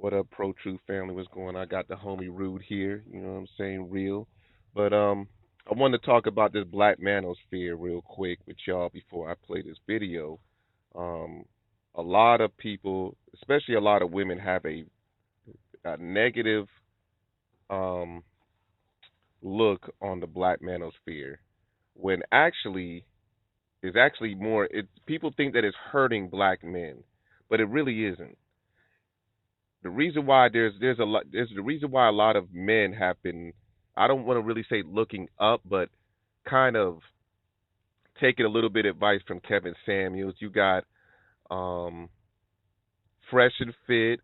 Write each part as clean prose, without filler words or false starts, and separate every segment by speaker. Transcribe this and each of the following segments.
Speaker 1: What up, Pro Truth family? What's going on? I got the homie Rude here. You know what I'm saying? Real. But I wanted to talk about this Black Manosphere real quick with y'all before I play this video. Um, a lot of people, especially a lot of women, have a negative um look on the Black Manosphere when actually is actually more. It people think that it's hurting black men, but it really isn't. The reason why there's the reason why a lot of men have been, I don't want to really say looking up, but kind of taking a little bit of advice from Kevin Samuels. You got um Fresh and Fit.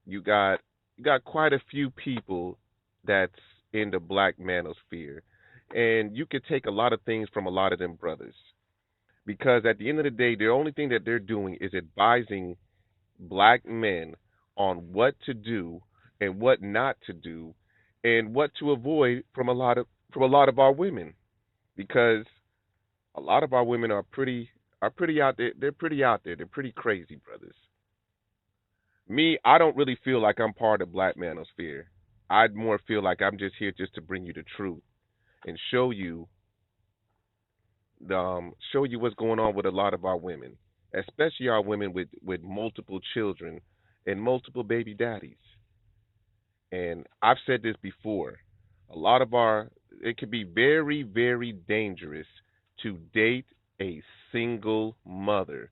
Speaker 1: You got you got quite a few people that's in the black manosphere. And you could take a lot of things from a lot of them brothers. Because at the end of the day, the only thing that they're doing is advising black men on what to do and what not to do and what to avoid from a lot of our women, because a lot of our women are pretty out there. They're pretty out there. They're pretty crazy, brothers. Me, I don't really feel like I'm part of Black Manosphere. I'd more feel like I'm just here just to bring you the truth and show you what's going on with a lot of our women, especially our women with multiple children and multiple baby daddies. And I've said this before. A lot of our it can be very, very dangerous to date a single mother,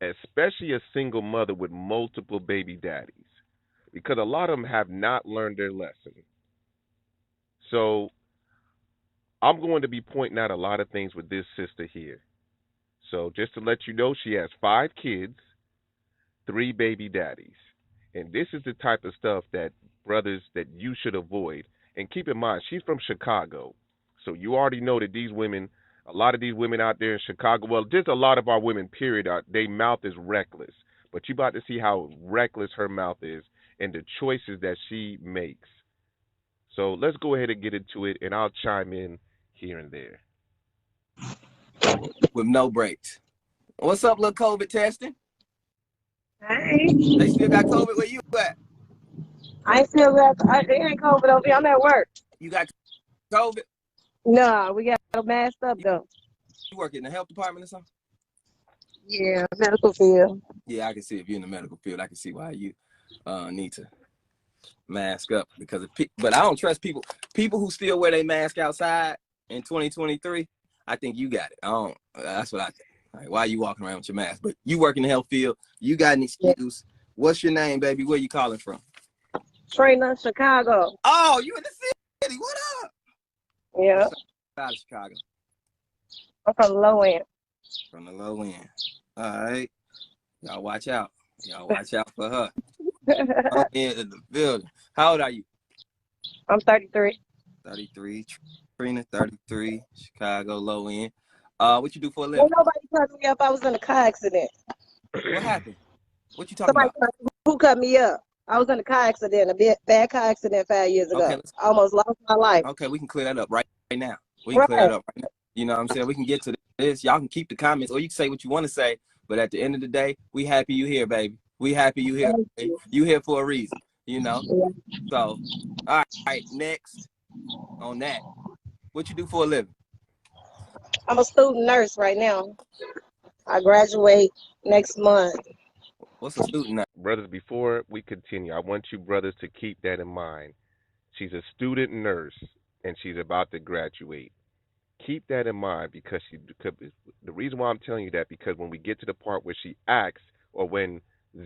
Speaker 1: especially a single mother with multiple baby daddies, because a lot of them have not learned their lesson. So I'm going to be pointing out a lot of things with this sister here. So just to let you know, she has 5 kids, 3 baby daddies. And this is the type of stuff that brothers that you should avoid. And keep in mind, she's from Chicago. So you already know that these women, a lot of these women out there in Chicago, well, just a lot of our women, period, their mouth is reckless. But you about to see how reckless her mouth is and the choices that she makes. So let's go ahead and get into it, and I'll chime in here and there.
Speaker 2: With no breaks. What's up, little COVID testing?
Speaker 3: Hey.
Speaker 2: They still got COVID where you at?
Speaker 3: I still got, it ain't COVID over here. I'm at work.
Speaker 2: You got COVID?
Speaker 3: No, we got masked up though.
Speaker 2: You work in the health department or something?
Speaker 3: Yeah, medical field.
Speaker 2: Yeah, I can see if you're in the medical field, I can see why you need to mask up because of but I don't trust people who still wear their mask outside in 2023. I think you got it. I don't. That's what I think. Like, why are you walking around with your mask? But you work in the health field. You got an excuse. Yeah. What's your name, baby? Where you calling from?
Speaker 3: Trina, Chicago.
Speaker 2: Oh, you in the city. What up?
Speaker 3: Yeah.
Speaker 2: Out of Chicago.
Speaker 3: I'm from the low end.
Speaker 2: From the low end. All right. Y'all watch out. Y'all watch out for her. In the building. How old are you?
Speaker 3: I'm 33.
Speaker 2: 33. Trina, 33. Chicago, low end. What you do for a living?
Speaker 3: Well, nobody cut me up. I was in a car accident.
Speaker 2: What happened? What you talking about?
Speaker 3: Who cut me up? I was in a car accident, a bad car accident 5 years ago. Okay, I almost lost my life.
Speaker 2: Okay, we can clear that up right now. We can clear that up right now. You know what I'm saying? We can get to this. Y'all can keep the comments, or you can say what you want to say. But at the end of the day, we happy you here, baby. We happy you here. You here for a reason, you know? Yeah. So, all right, next on that. What you do for a living?
Speaker 3: I'm a student nurse right now. I graduate next month.
Speaker 2: What's a student nurse?
Speaker 1: Brothers, before we continue, I want you brothers to keep that in mind. She's a student nurse, and she's about to graduate. Keep that in mind because the reason why I'm telling you that, because when we get to the part where she asks, or when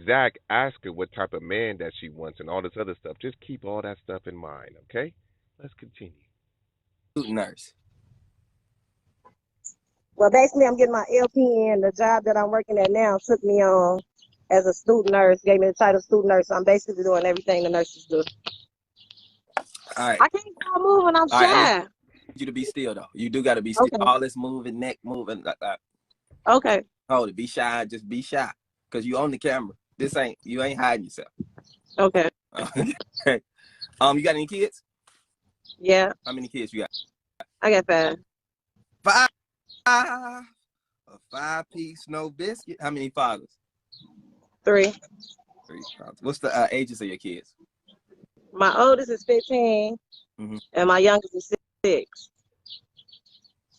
Speaker 1: Zach asks her what type of man that she wants and all this other stuff, just keep all that stuff in mind, okay? Let's continue.
Speaker 2: Student nurse.
Speaker 3: Well, basically, I'm getting my LPN. The job that I'm working at now took me on as a student nurse, gave me the title student nurse. So I'm basically doing everything the nurses do.
Speaker 2: All right.
Speaker 3: I can't stop moving. I'm shy.
Speaker 2: You to be still though. You do got to be still. Okay. All this moving, neck moving.
Speaker 3: Okay.
Speaker 2: Hold it. Be shy. Just be shy, cause you on the camera. You ain't hiding yourself.
Speaker 3: Okay.
Speaker 2: Okay. You got any kids?
Speaker 3: Yeah.
Speaker 2: How many kids you got?
Speaker 3: I got 5.
Speaker 2: 5. A 5-piece, no biscuit. How many fathers?
Speaker 3: 3.
Speaker 2: What's the ages of your kids?
Speaker 3: My oldest is 15, and my youngest is 6.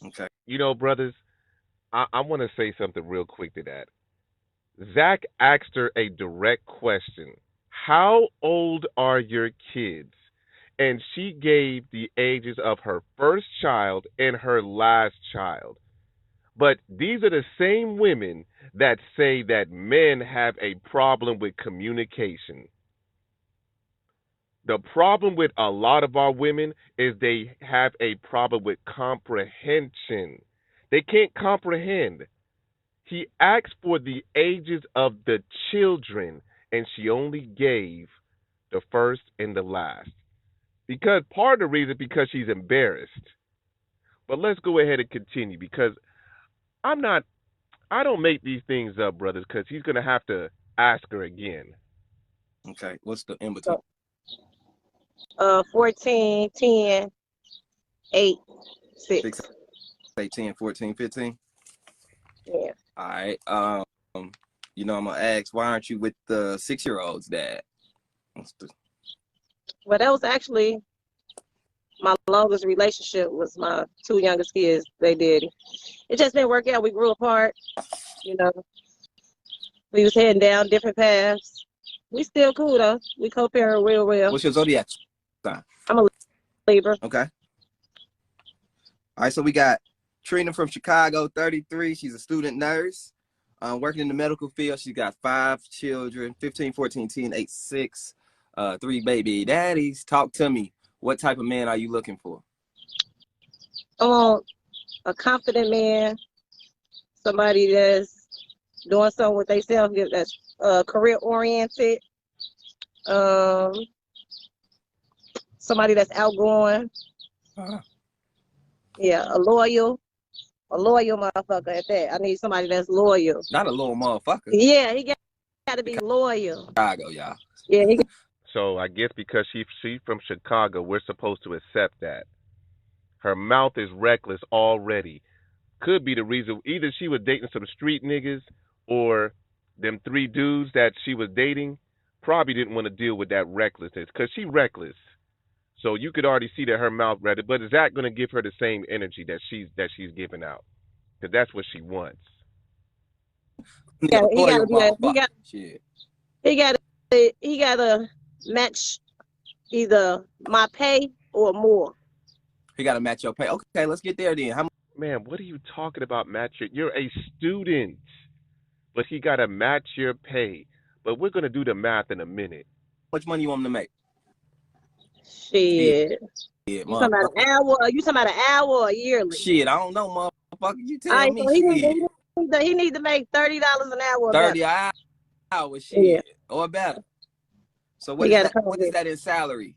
Speaker 2: Okay.
Speaker 1: You know, brothers, I want to say something real quick to that. Zach asked her a direct question. How old are your kids? And she gave the ages of her first child and her last child. But these are the same women that say that men have a problem with communication. The problem with a lot of our women is they have a problem with comprehension. They can't comprehend. He asked for the ages of the children, and she only gave the first and the last. Because part of the reason because she's embarrassed. But let's go ahead and continue because I'm not I don't make these things up, brothers, because he's gonna have to ask her again.
Speaker 2: Okay. What's the in between?
Speaker 3: 14, 10, 8, 6.
Speaker 2: 6, 8, 10, 14, 15?
Speaker 3: Yeah.
Speaker 2: All right. You know, I'm gonna ask, why aren't you with the 6-year-old's dad?
Speaker 3: Well, that was actually my longest relationship was my 2 youngest kids. They did. It just didn't work out. We grew apart. You know, we was heading down different paths. We still cool though. We co-parent real well.
Speaker 2: What's your zodiac sign?
Speaker 3: I'm a Libra.
Speaker 2: Okay. All right. So we got Trina from Chicago, 33. She's a student nurse, working in the medical field. She's got 5 children, 15, 14, 10, 8, 6, 3 baby daddies. Talk to me. What type of man are you looking for?
Speaker 3: I want a confident man, somebody that's doing something with themselves, that's career oriented, somebody that's outgoing. Yeah, a loyal motherfucker at that. I need somebody that's loyal.
Speaker 2: Not a little motherfucker.
Speaker 3: Yeah, he got to be loyal.
Speaker 2: Chicago, y'all.
Speaker 3: Yeah, he
Speaker 1: So I guess because she's from Chicago, we're supposed to accept that. Her mouth is reckless already. Could be the reason either she was dating some street niggas or them 3 dudes that she was dating probably didn't want to deal with that recklessness because she reckless. So you could already see that her mouth read it. But is that going to give her the same energy that she's giving out? Because that's what she wants.
Speaker 3: got to be he got to match either my pay or more.
Speaker 2: He got to match your pay. Okay, let's get there then. How
Speaker 1: Man, what are you talking about, match your? You're a student, but he got to match your pay. But we're going to do the math in a minute.
Speaker 2: much money you want him to make?
Speaker 3: Shit.
Speaker 2: Yeah,
Speaker 3: you talking about an hour? You talking about an hour or yearly?
Speaker 2: Shit, I don't know, motherfucker. You tell me.
Speaker 3: So he need to make $30 an hour.
Speaker 2: 30 hours, shit, yeah. Or better. So what is that in salary?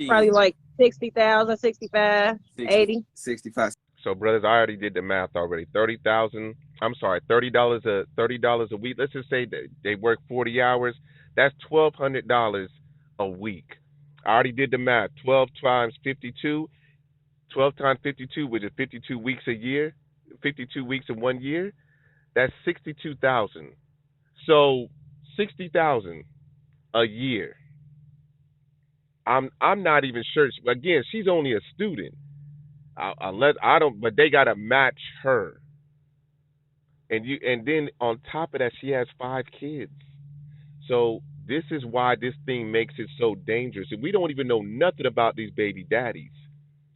Speaker 3: Probably like 60,000, 65, 80.
Speaker 2: 65.
Speaker 1: So brothers, I already did the math already. $30 $30 a week. Let's just say that they work 40 hours. That's $1,200 a week. I already did the math. 12 times 52. 12 times 52, which is 52 weeks a year. 52 weeks in 1 year. That's 62,000. So 60,000 a year. I'm not even sure. Again, she's only a student. Unless I don't, but they gotta match her. And then on top of that, she has 5 kids. So this is why this thing makes it so dangerous. And we don't even know nothing about these baby daddies.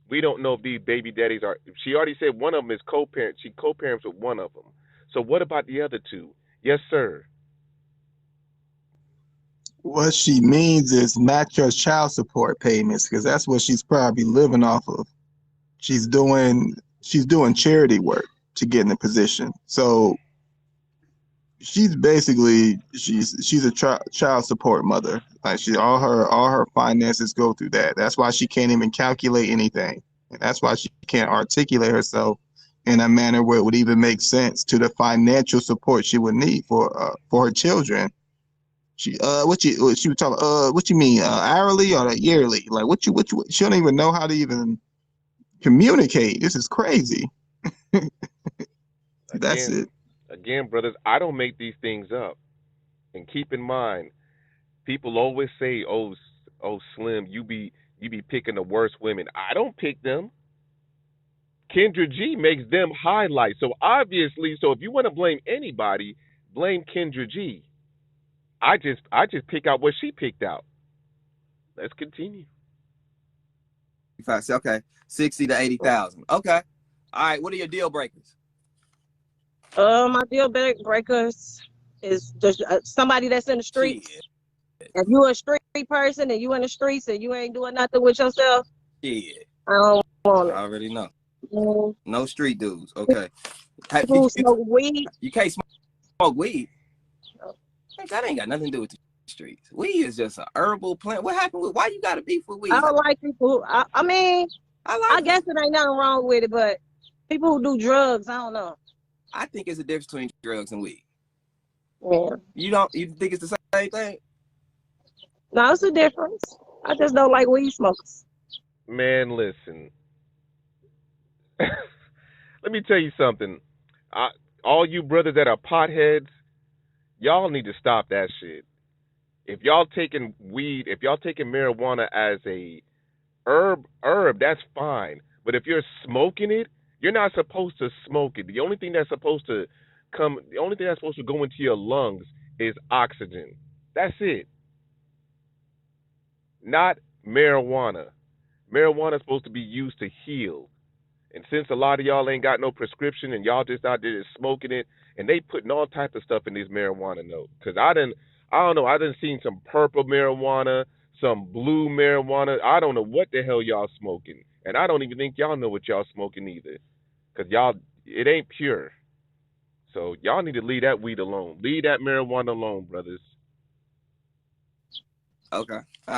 Speaker 1: We don't know if these baby daddies are. She already said one of them is co-parent. She co-parents with one of them. So what about the other 2? Yes, sir.
Speaker 4: What she means is match your child support payments because that's what she's probably living off of. She's doing charity work to get in the position. So she's basically she's a child support mother. Like all her finances go through that. That's why she can't even calculate anything, and that's why she can't articulate herself in a manner where it would even make sense to the financial support she would need for her children. She what she was talking what you mean hourly or yearly? Like what you she don't even know how to even communicate. This is crazy. That's it.
Speaker 1: Again, brothers, I don't make these things up. And keep in mind, people always say, "Oh, Slim, you be picking the worst women." I don't pick them. Kendra G makes them highlights. So obviously, so if you want to blame anybody, blame Kendra G. I just pick out what she picked out. Let's continue.
Speaker 2: Okay, 60 to 80,000. Okay. All right. What are your deal breakers?
Speaker 3: My deal breakers is just somebody that's in the streets.
Speaker 2: Shit.
Speaker 3: If you a street person and you in the streets and you ain't doing nothing with yourself,
Speaker 2: Shit.
Speaker 3: I don't want
Speaker 2: I
Speaker 3: it.
Speaker 2: already know.
Speaker 3: Mm,
Speaker 2: No street dudes. Okay.
Speaker 3: People who smoke weed.
Speaker 2: You can't smoke weed. That ain't got nothing to do with the streets. Weed is just a herbal plant. What happened with? Why you got to beef with
Speaker 3: I
Speaker 2: weed?
Speaker 3: don't like people. I mean,
Speaker 2: I
Speaker 3: I
Speaker 2: like
Speaker 3: guess
Speaker 2: it.
Speaker 3: it ain't nothing wrong with it, but people who do drugs, I don't know.
Speaker 2: I think it's a difference between drugs and weed.
Speaker 3: Yeah.
Speaker 2: You don't? You think it's the same thing?
Speaker 3: No, it's a difference. I just don't like weed smokers.
Speaker 1: Man, listen. Let me tell you something. I, all you brothers that are potheads, y'all need to stop that shit. If y'all taking weed, if y'all taking marijuana as a herb, that's fine. But if you're smoking it, you're not supposed to smoke it. The only thing that's supposed to go into your lungs is oxygen. That's it. Not marijuana. Marijuana is supposed to be used to heal. And since a lot of y'all ain't got no prescription and y'all just out there just smoking it, and they putting all type of stuff in this marijuana note. Cause I don't know, I done seen some purple marijuana, some blue marijuana. I don't know what the hell y'all smoking, and I don't even think y'all know what y'all smoking either. Cause y'all, it ain't pure. So y'all need to leave that weed alone. Leave that marijuana alone, brothers.
Speaker 2: Okay. All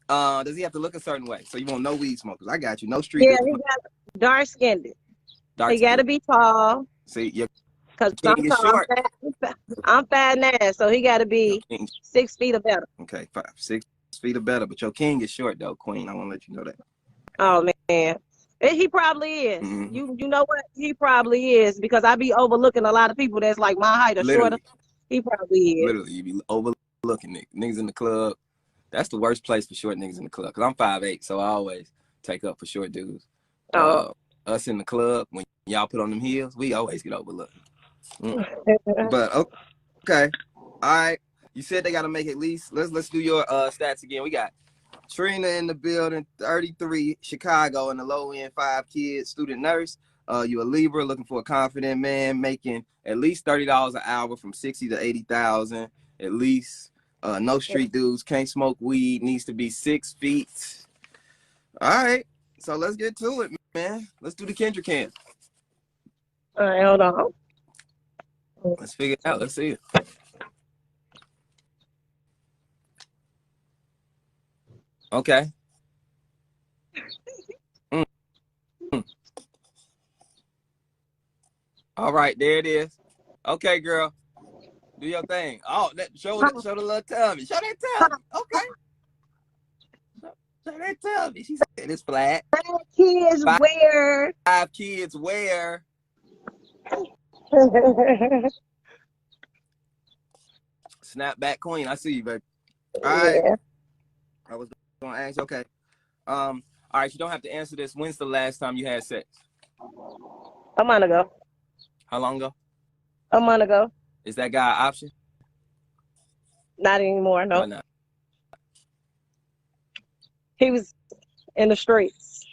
Speaker 2: right. Does he have to look a certain way? So you want no weed smokers? I got you. No street
Speaker 3: Yeah,
Speaker 2: dudes.
Speaker 3: he got dark skinned.
Speaker 2: Dark
Speaker 3: He got
Speaker 2: skin.
Speaker 3: to be tall.
Speaker 2: See, your
Speaker 3: Cause
Speaker 2: king
Speaker 3: I'm
Speaker 2: is
Speaker 3: tall.
Speaker 2: short.
Speaker 3: I'm fat now, so he got to
Speaker 2: Your
Speaker 3: be
Speaker 2: king.
Speaker 3: 6 feet or better.
Speaker 2: Okay, 5, 6 feet or better. But your king is short though, Queen. I want to let you know that.
Speaker 3: Oh man, he probably is.
Speaker 2: Mm-hmm.
Speaker 3: You know what? He probably is because I be overlooking a lot of people that's like my height or shorter.
Speaker 2: Literally,
Speaker 3: He probably is.
Speaker 2: literally, you be overlooking niggas in the club. That's the worst place for short niggas in the club. Cause I'm 5'8", so I always take up for short dudes.
Speaker 3: Oh.
Speaker 2: Us in the club when y'all put on them heels, we always get overlooked. But okay, all right. You said they got to make at least. Let's do your stats again. We got Trina in the building, 33, Chicago, and the low end, 5 kids, student nurse. You a Libra looking for a confident man, making at least $30 an hour from 60 to 80,000. At least no street dudes, can't smoke weed, needs to be 6 feet. All right, so let's get to it, man. Let's do the Kendrick can.
Speaker 3: All right, hold on.
Speaker 2: Let's figure it out. Let's see it. Okay. All right, there it is. Okay, girl, do your thing. Oh, show the little tummy. Show that tummy. Okay. Show that tummy. She said it's flat.
Speaker 3: Kids wear.
Speaker 2: 5 kids wear. Snapback queen. I see you, baby. All right.
Speaker 3: Yeah.
Speaker 2: I was gonna ask. Okay. All right. You don't have to answer this. When's the last time you had sex?
Speaker 3: A month ago.
Speaker 2: How long ago?
Speaker 3: A month ago.
Speaker 2: Is that guy an option?
Speaker 3: Not anymore. No.
Speaker 2: Why not?
Speaker 3: He was in the streets.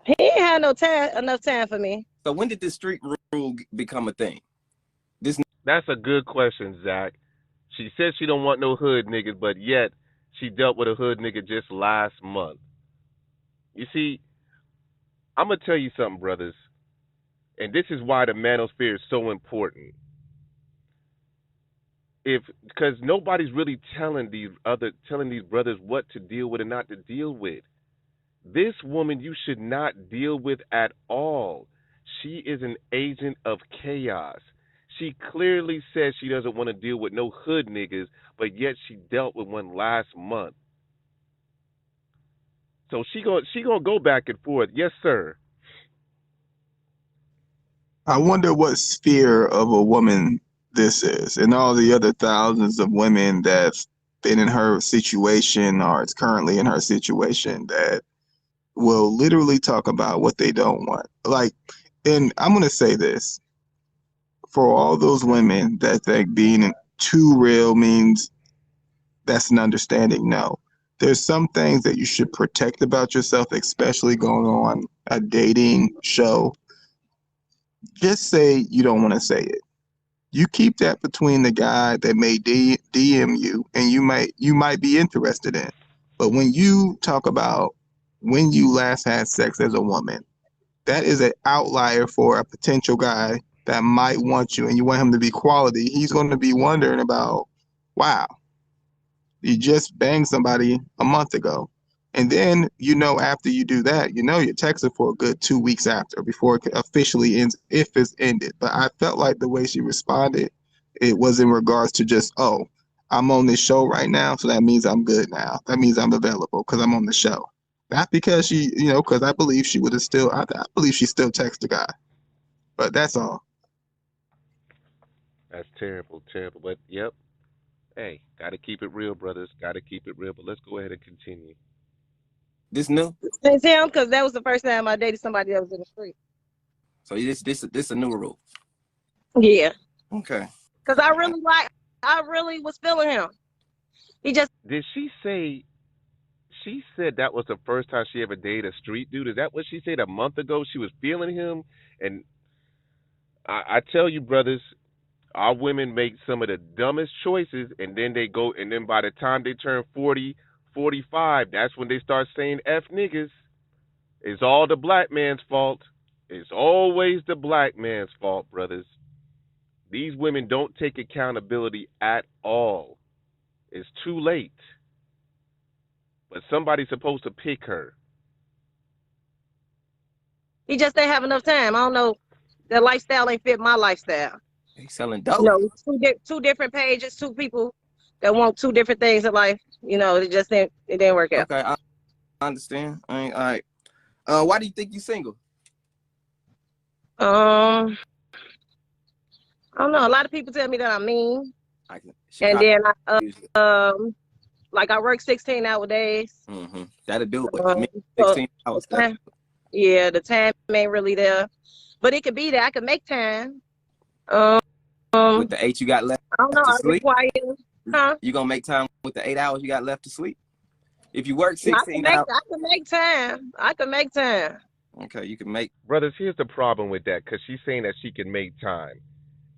Speaker 3: He ain't had enough time for me.
Speaker 2: So when did this street rule become a thing?
Speaker 1: That's a good question, Zach. She said she don't want no hood niggas, but yet she dealt with a hood nigga just last month. You see, I'm gonna tell you something, brothers, and this is why the manosphere is so important. If Because nobody's really telling these brothers what to deal with and not to deal with. This woman you should not deal with at all. She is an agent of chaos. She clearly says she doesn't want to deal with no hood niggas, but yet she dealt with one last month. So she gonna go back and forth. Yes, sir.
Speaker 4: I wonder what sphere of a woman this is, and all the other thousands of women that's been in her situation or is currently in her situation that will literally talk about what they don't want. Like, and I'm going to say this for all those women that think being too real means that's an understanding. No, there's some things that you should protect about yourself, especially going on a dating show. Just say you don't want to say it. You keep that between the guy that may DM you and you might be interested in. But when you talk about when you last had sex as a woman, that is an outlier for a potential guy that might want you and you want him to be quality. He's going to be wondering about, wow, you just banged somebody a month ago. And then, after you do that, you're texting for a good 2 weeks after before it officially ends, if it's ended. But I felt like the way she responded, it was in regards to just, oh, I'm on this show right now, so that means I'm good now. That means I'm available because I'm on the show. Not because she, because I believe she would have still, I believe she still texted the guy. But that's all.
Speaker 1: That's terrible, terrible. But yep. Hey, gotta keep it real, brothers. Gotta keep it real. But let's go ahead and continue.
Speaker 2: This new?
Speaker 3: It's him because that was the first time I dated somebody that was in the street.
Speaker 2: So this a new rule.
Speaker 3: Yeah.
Speaker 2: Okay.
Speaker 3: Because I really was feeling him. He just,
Speaker 1: Did she say? She said that was the first time she ever dated a street dude. Is that what she said a month ago? She was feeling him, and I tell you, brothers, our women make some of the dumbest choices, and then they go, and then by the time they turn 40, 45, that's when they start saying F niggas. It's all the black man's fault. It's always the black man's fault, brothers. These women don't take accountability at all. It's too late. But somebody's supposed to pick her.
Speaker 3: he just didn't have enough time. I don't know. Their lifestyle ain't fit my lifestyle.
Speaker 2: They selling dope.
Speaker 3: Two different pages, two people that want two different things in life. It didn't work out.
Speaker 2: Okay, I understand. All right. Why do you think you single?
Speaker 3: I don't know. A lot of people tell me that I'm mean, and then I work 16-hour days.
Speaker 2: Mm-hmm. That'll do it. 16 hours.
Speaker 3: Yeah, the time ain't really there, but it could be there. I could make time.
Speaker 2: With the 8 you got left
Speaker 3: I don't know.
Speaker 2: to sleep,
Speaker 3: huh?
Speaker 2: You gonna make time with the 8 hours you got left to sleep? If you work 16 hours,
Speaker 3: I can make time. I can make time.
Speaker 2: Okay, you can make.
Speaker 1: Brothers, here's the problem with that, because she's saying that she can make time.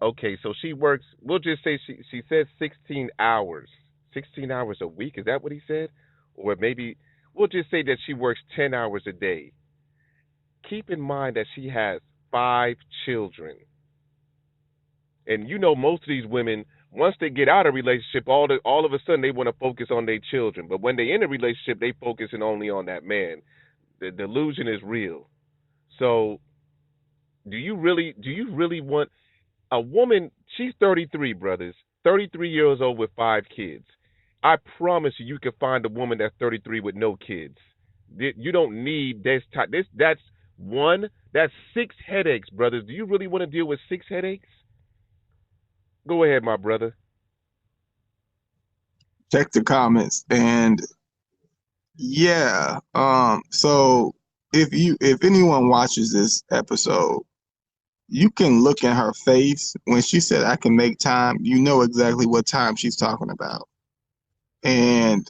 Speaker 1: Okay, so she works, we'll just say she said 16 hours. 16 hours a week, is that what he said? Or maybe, we'll just say that she works 10 hours a day. Keep in mind that she has 5 children. And most of these women, once they get out of a relationship, all of a sudden they want to focus on their children. But when they in a relationship, they focusing only on that man. The delusion is real. So, do you really want a woman? She's 33, brothers. 33 years old with 5 kids. I promise you can find a woman that's 33 with no kids. You don't need this. That's 6 headaches, brothers. Do you really want to deal with 6 headaches? Go ahead, my brother.
Speaker 4: Check the comments. And yeah, so if anyone watches this episode, you can look in her face when she said I can make time, you know exactly what time she's talking about. And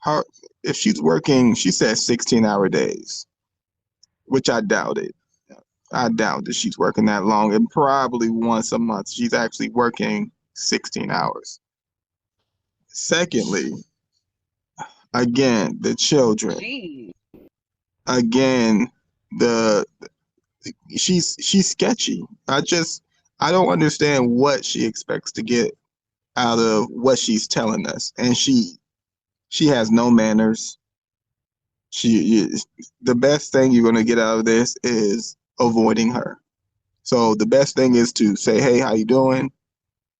Speaker 4: her, if she's working, she said 16-hour days, which I doubt it. I doubt that she's working that long, and probably once a month she's actually working 16 hours. Secondly, again, the children.
Speaker 3: Jeez.
Speaker 4: Again, the she's sketchy. I don't understand what she expects to get out of what she's telling us, and she has no manners. The best thing you're gonna get out of this is avoiding her. So the best thing is to say, "Hey, how you doing?"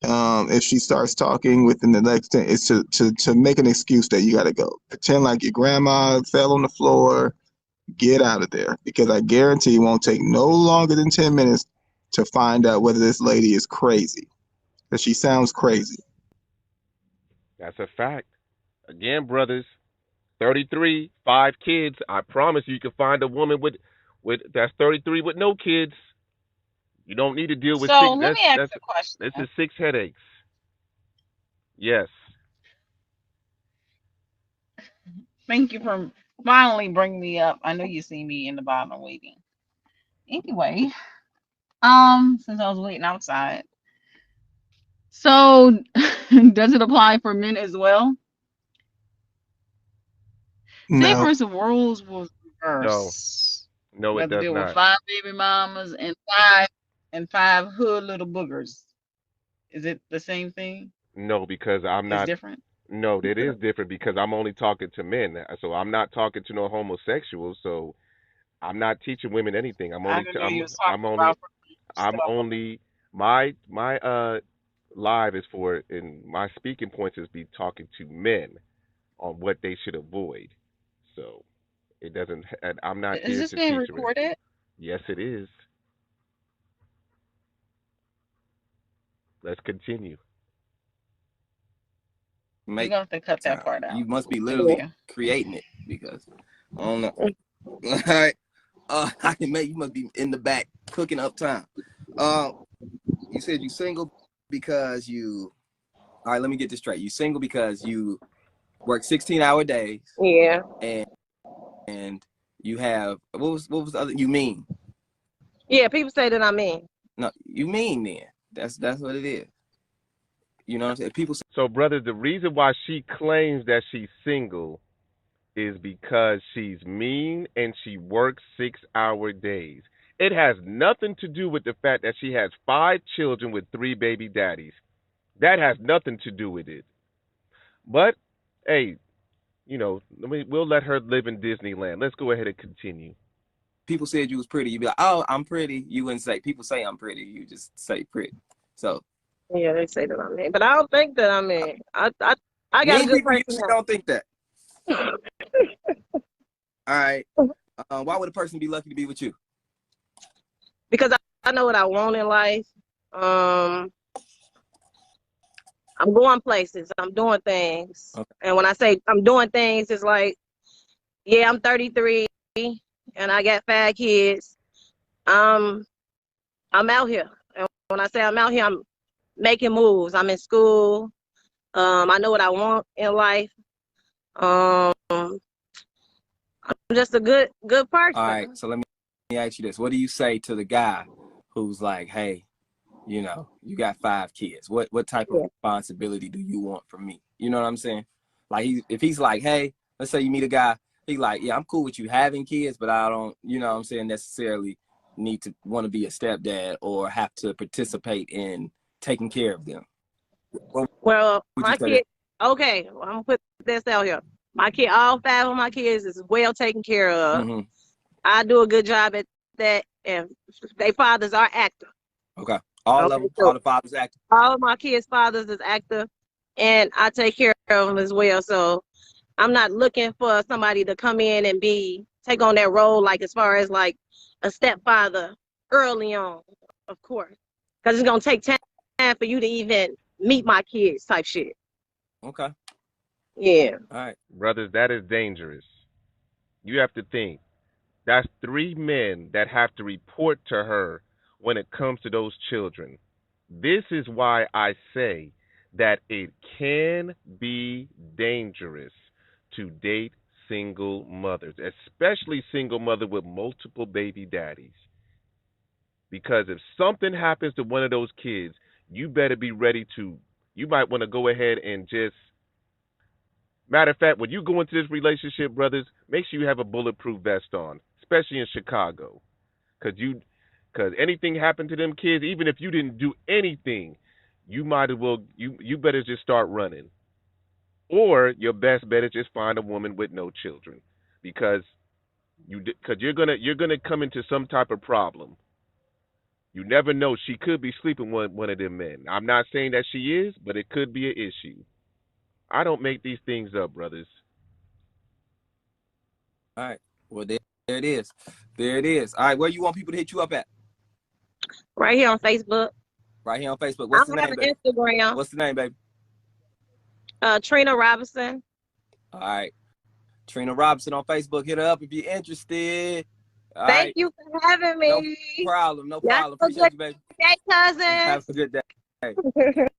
Speaker 4: If she starts talking within the next 10, is to make an excuse that you got to go. Pretend like your grandma fell on the floor. Get out of there, because I guarantee it won't take no longer than 10 minutes to find out whether this lady is crazy. Because she sounds crazy.
Speaker 1: That's a fact. Again, brothers, 33, 5 kids. I promise you can find a woman with that's 33 with no kids. You don't need to deal with
Speaker 5: So
Speaker 1: six.
Speaker 5: let
Speaker 1: That's
Speaker 5: me ask
Speaker 1: that's
Speaker 5: a question.
Speaker 1: this is 6 headaches. Yes.
Speaker 5: Thank you for finally bringing me up. I know you see me in the bottom waiting. Anyway, since I was waiting outside, so does it apply for men as well? Say
Speaker 4: Now,
Speaker 5: for instance, roles was
Speaker 1: No.
Speaker 5: reversed.
Speaker 1: No, it
Speaker 5: Whether
Speaker 1: does
Speaker 5: there were
Speaker 1: not.
Speaker 5: 5 baby mamas and five hood little boogers. Is it the same thing?
Speaker 1: No, because I'm
Speaker 5: It's
Speaker 1: not.
Speaker 5: different.
Speaker 1: No, that is different because I'm only talking to men. So I'm not talking to no homosexuals. So I'm not teaching women anything. I'm
Speaker 5: I
Speaker 1: only.
Speaker 5: didn't know you was
Speaker 1: I'm
Speaker 5: talking
Speaker 1: only.
Speaker 5: about
Speaker 1: I'm
Speaker 5: stuff.
Speaker 1: only. My live is for, and my speaking points is be talking to men on what they should avoid. So it doesn't. And I'm not
Speaker 5: Is
Speaker 1: here
Speaker 5: this
Speaker 1: to
Speaker 5: being
Speaker 1: teach them.
Speaker 5: recorded?
Speaker 1: Yes, it is. Let's continue.
Speaker 5: You're
Speaker 2: Make
Speaker 5: gonna have to cut that
Speaker 2: time.
Speaker 5: part
Speaker 2: You
Speaker 5: out.
Speaker 2: must be
Speaker 5: Thank
Speaker 2: literally
Speaker 5: you.
Speaker 2: creating it because I don't know. All right. I can make you must be in the back cooking up time. Uh, you said you single because you. All right, let me get this straight. You single because you work 16-hour days
Speaker 3: Yeah.
Speaker 2: and you have what was the other? You mean
Speaker 3: Yeah, people say that I'm in.
Speaker 2: no? You mean then? That's what it is. You know what I'm saying? People say
Speaker 1: So, brother, the reason why she claims that she's single is because she's mean and she works 6 hour days. It has nothing to do with the fact that she has 5 children with 3 baby daddies. That has nothing to do with it. But hey, we'll let her live in Disneyland. Let's go ahead and continue.
Speaker 2: people said you was pretty. You be like, oh, I'm pretty. You wouldn't say. People say I'm pretty. You just say pretty. So
Speaker 3: Yeah, they say that I'm in, but I don't think that I'm in. I got a
Speaker 2: mean
Speaker 3: good
Speaker 2: people usually
Speaker 3: personality.
Speaker 2: don't think that. All right. Why would a person be lucky to be with you?
Speaker 3: Because I know what I want in life. Um, I'm going places. I'm doing things.
Speaker 2: Okay.
Speaker 3: And when I say I'm doing things, it's like, yeah, I'm 33 and I got 5 kids. Um, I'm out here. And when I say I'm out here, I'm making moves. I'm in school. I know what I want in life. I'm just a good
Speaker 2: All right.
Speaker 3: person.
Speaker 2: So let me ask you this: what do you say to the guy who's like, hey, you got 5 kids. What type of
Speaker 3: Yeah.
Speaker 2: responsibility do you want from me? You know what I'm saying? Like if he's like, hey, let's say you meet a guy, he's like, yeah, I'm cool with you having kids, but I don't, you know what I'm saying, necessarily need to want to be a stepdad or have to participate in taking care of them. What
Speaker 3: Well,
Speaker 2: would you
Speaker 3: my
Speaker 2: say
Speaker 3: kid, okay, well, I'm gonna put this out here. My kid, all 5 of my kids is well taken care of.
Speaker 2: Mm-hmm.
Speaker 3: I do a good job at that, and their fathers are active.
Speaker 2: Okay. All of
Speaker 3: Okay,
Speaker 2: them, all
Speaker 3: so
Speaker 2: the fathers active.
Speaker 3: all of my kids' fathers is active, and I take care of them as well. So I'm not looking for somebody to come in and take on that role, like as far as like a stepfather early on, of course, because it's gonna take time for you to even meet my kids, type shit.
Speaker 2: Okay.
Speaker 3: Yeah.
Speaker 2: All right.
Speaker 1: Brothers, that is dangerous. You have to think. That's 3 men that have to report to her when it comes to those children. This is why I say that it can be dangerous to date single mothers, especially single mother with multiple baby daddies. Because if something happens to one of those kids, you better be ready to. You might want to go ahead and just. Matter of fact, when you go into this relationship, brothers, make sure you have a bulletproof vest on, especially in Chicago. Cause anything happened to them kids, even if you didn't do anything, you might as well you better just start running. Or your best bet is just find a woman with no children, because you're gonna come into some type of problem. You never know. She could be sleeping with one of them men. I'm not saying that she is, but it could be an issue. I don't make these things up, brothers.
Speaker 2: All right. Well, there it is. There it is. All right. Where you want people to hit you up at?
Speaker 3: Right here on Facebook.
Speaker 2: Right here on Facebook.
Speaker 3: I
Speaker 2: What's the
Speaker 3: don't have
Speaker 2: name,
Speaker 3: an
Speaker 2: baby?
Speaker 3: Instagram.
Speaker 2: What's the name, baby?
Speaker 3: Trina Robinson.
Speaker 2: All right. Trina Robinson on Facebook. Hit her up if you're interested. All
Speaker 3: Thank
Speaker 2: right.
Speaker 3: you for having
Speaker 2: No
Speaker 3: me.
Speaker 2: problem. No
Speaker 3: Y'all have
Speaker 2: problem.
Speaker 3: a
Speaker 2: Appreciate
Speaker 3: good
Speaker 2: you, baby.
Speaker 3: day, cousins.
Speaker 2: Have a good day.